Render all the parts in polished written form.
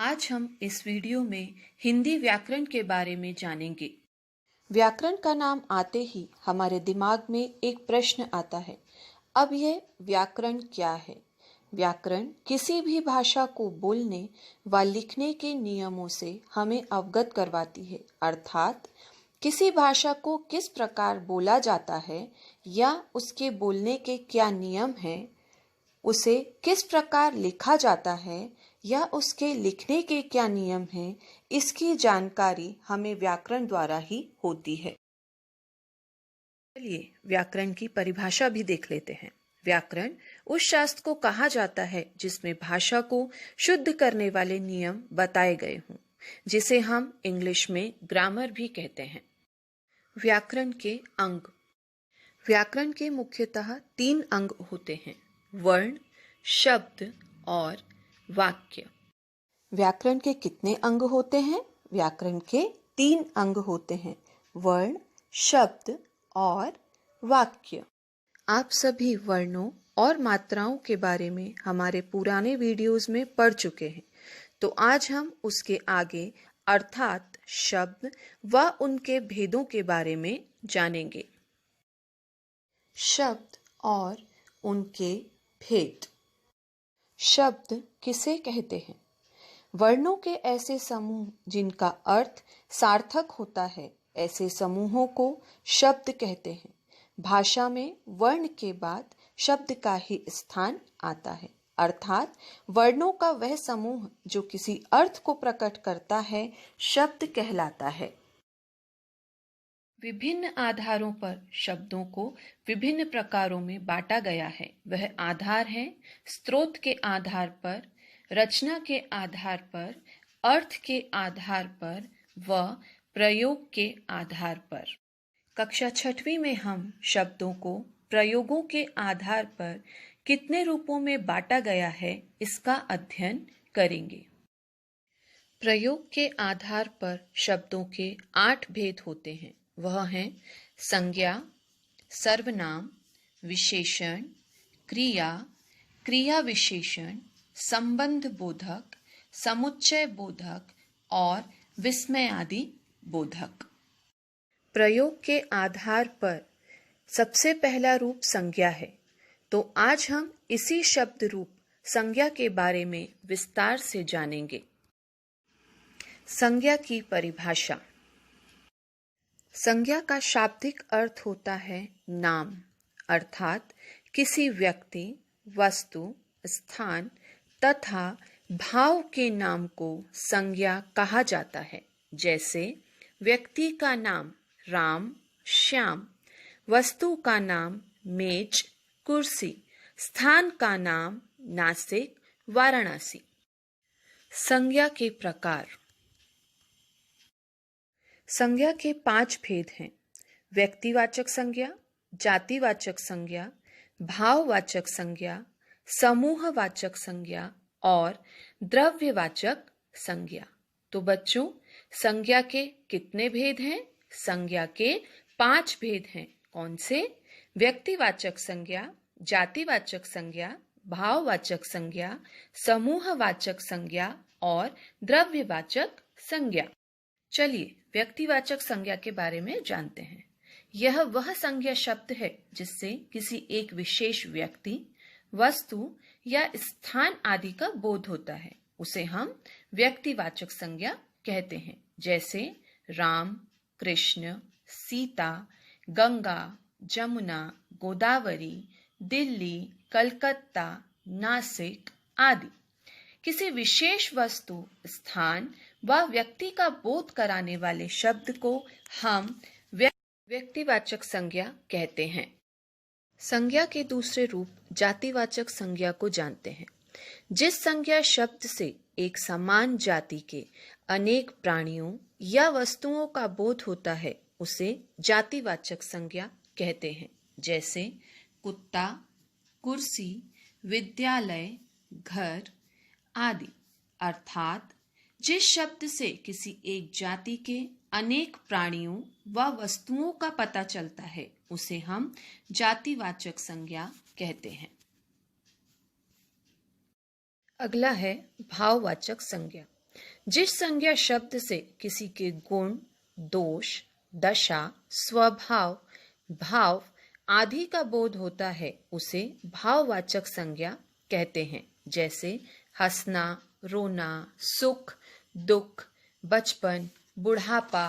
आज हम इस वीडियो में हिंदी व्याकरण के बारे में जानेंगे। व्याकरण का नाम आते ही हमारे दिमाग में एक प्रश्न आता है। अब यह व्याकरण क्या है? व्याकरण किसी भी भाषा को बोलने व लिखने के नियमों से हमें अवगत करवाती है, अर्थात किसी भाषा को किस प्रकार बोला जाता है या उसके बोलने के क्या नियम हैं, उसे किस प्रकार लिखा जाता है या उसके लिखने के क्या नियम हैं, इसकी जानकारी हमें व्याकरण द्वारा ही होती है। चलिए व्याकरण की परिभाषा भी देख लेते हैं। व्याकरण उस शास्त्र को कहा जाता है जिसमें भाषा को शुद्ध करने वाले नियम बताए गए हों, जिसे हम इंग्लिश में ग्रामर भी कहते हैं। व्याकरण के अंग। व्याकरण के मुख्यतः 3 अंग होते हैं: वर्ण, शब्द और वाक्य। व्याकरण के कितने अंग होते हैं? व्याकरण के 3 अंग होते हैं: वर्ण, शब्द और वाक्य। आप सभी वर्णों और मात्राओं के बारे में हमारे पुराने वीडियोस में पढ़ चुके हैं, तो आज हम उसके आगे अर्थात शब्द व उनके भेदों के बारे में जानेंगे। शब्द और उनके भेद। शब्द किसे कहते हैं? वर्णों के ऐसे समूह जिनका अर्थ सार्थक होता है, ऐसे समूहों को शब्द कहते हैं। भाषा में वर्ण के बाद शब्द का ही स्थान आता है, अर्थात वर्णों का वह समूह जो किसी अर्थ को प्रकट करता है, शब्द कहलाता है। विभिन्न आधारों पर शब्दों को विभिन्न प्रकारों में बांटा गया है। वह आधार हैं स्रोत के आधार पर, रचना के आधार पर, अर्थ के आधार पर व प्रयोग के आधार पर। कक्षा 6वीं में हम शब्दों को प्रयोगों के आधार पर कितने रूपों में बांटा गया है, इसका अध्ययन करेंगे। प्रयोग के आधार पर शब्दों के 8 भेद होते हैं। वह हैं संज्ञा, सर्वनाम, विशेषण, क्रिया, क्रिया विशेषण, संबंध बोधक, समुच्चय बोधक और विस्मय आदि बोधक। प्रयोग के आधार पर सबसे पहला रूप संज्ञा है, तो आज हम इसी शब्द रूप संज्ञा के बारे में विस्तार से जानेंगे। संज्ञा की परिभाषा। संज्ञा का शाब्दिक अर्थ होता है नाम, अर्थात किसी व्यक्ति, वस्तु, स्थान तथा भाव के नाम को संज्ञा कहा जाता है। जैसे व्यक्ति का नाम राम, श्याम, वस्तु का नाम मेज, कुर्सी, स्थान का नाम नासिक, वाराणसी। संज्ञा के प्रकार। संज्ञा के 5 भेद हैं: व्यक्तिवाचक संज्ञा, जातिवाचक संज्ञा, भाववाचक संज्ञा, समूहवाचक संज्ञा और द्रव्यवाचक संज्ञा। तो बच्चों, संज्ञा के कितने भेद हैं? संज्ञा के 5 भेद हैं। कौन से? व्यक्तिवाचक संज्ञा, जातिवाचक संज्ञा, भाववाचक संज्ञा, समूहवाचक संज्ञा और द्रव्यवाचक संज्ञा। चलिए व्यक्तिवाचक संज्ञा के बारे में जानते हैं। यह वह संज्ञा शब्द है जिससे किसी एक विशेष व्यक्ति, वस्तु या स्थान आदि का बोध होता है, उसे हम व्यक्तिवाचक संज्ञा कहते हैं। जैसे राम, कृष्ण, सीता, गंगा, जमुना, गोदावरी, दिल्ली, कलकत्ता, नासिक आदि। किसी विशेष वस्तु, स्थान व व्यक्ति का बोध कराने वाले शब्द को हम व्यक्तिवाचक संज्ञा कहते हैं। संज्ञा के दूसरे रूप जातिवाचक संज्ञा को जानते हैं। जिस संज्ञा शब्द से एक समान जाति के अनेक प्राणियों या वस्तुओं का बोध होता है, उसे जातिवाचक संज्ञा कहते हैं। जैसे कुत्ता, कुर्सी, विद्यालय, घर आदि। अर्थात जिस शब्द से किसी एक जाति के अनेक प्राणियों व वस्तुओं का पता चलता है, उसे हम जातिवाचक संज्ञा कहते हैं। अगला है भाववाचक संज्ञा। जिस संज्ञा शब्द से किसी के गुण, दोष, दशा, स्वभाव, भाव आदि का बोध होता है उसे भाववाचक संज्ञा कहते हैं। जैसे हंसना, रोना, सुख, दुख, बचपन, बुढ़ापा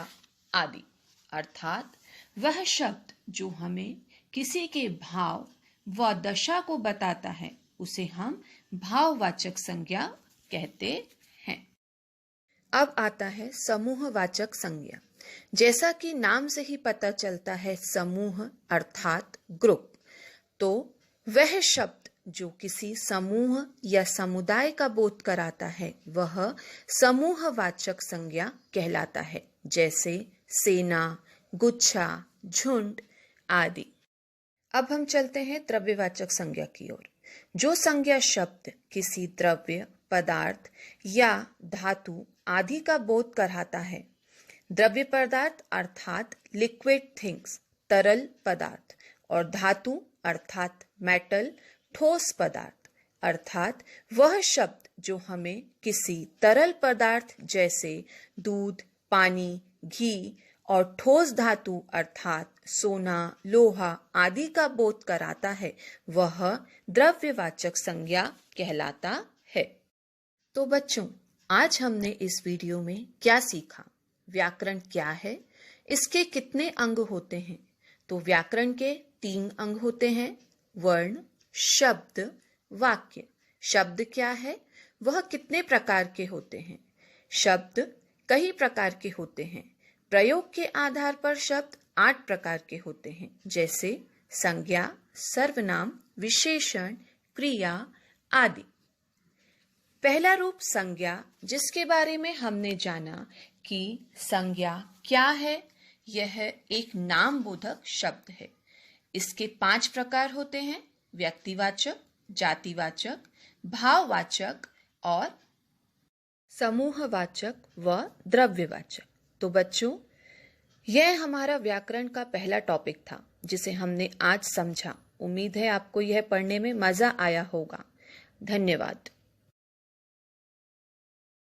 आदि। अर्थात वह शब्द जो हमें किसी के भाव व दशा को बताता है उसे हम भाववाचक संज्ञा कहते हैं। अब आता है समूहवाचक संज्ञा। जैसा कि नाम से ही पता चलता है समूह अर्थात ग्रुप, तो वह शब्द जो किसी समूह या समुदाय का बोध कराता है वह समूहवाचक संज्ञा कहलाता है। जैसे सेना, गुच्छा, झुंड आदि। अब हम चलते हैं द्रव्यवाचक संज्ञा की ओर। जो संज्ञा शब्द किसी द्रव्य, पदार्थ या धातु आदि का बोध कराता है। द्रव्य पदार्थ अर्थात लिक्विड थिंग्स तरल पदार्थ, और धातु अर्थात मेटल ठोस पदार्थ। अर्थात वह शब्द जो हमें किसी तरल पदार्थ जैसे दूध, पानी, घी और ठोस धातु अर्थात सोना, लोहा आदि का बोध कराता है वह द्रव्यवाचक संज्ञा कहलाता है। तो बच्चों, आज हमने इस वीडियो में क्या सीखा? व्याकरण क्या है, इसके कितने अंग होते हैं? तो व्याकरण के 3 अंग होते हैं, वर्ण, शब्द, वाक्य। शब्द क्या है, वह कितने प्रकार के होते हैं? शब्द कई प्रकार के होते हैं। प्रयोग के आधार पर शब्द 8 प्रकार के होते हैं। जैसे संज्ञा, सर्वनाम, विशेषण, क्रिया आदि। पहला रूप संज्ञा, जिसके बारे में हमने जाना कि संज्ञा क्या है। यह एक नाम बोधक शब्द है। इसके 5 प्रकार होते हैं, व्यक्तिवाचक, जातिवाचक, भाववाचक और समूहवाचक व द्रव्यवाचक। तो बच्चों, यह हमारा व्याकरण का पहला टॉपिक था जिसे हमने आज समझा। उम्मीद है आपको यह पढ़ने में मजा आया होगा। धन्यवाद।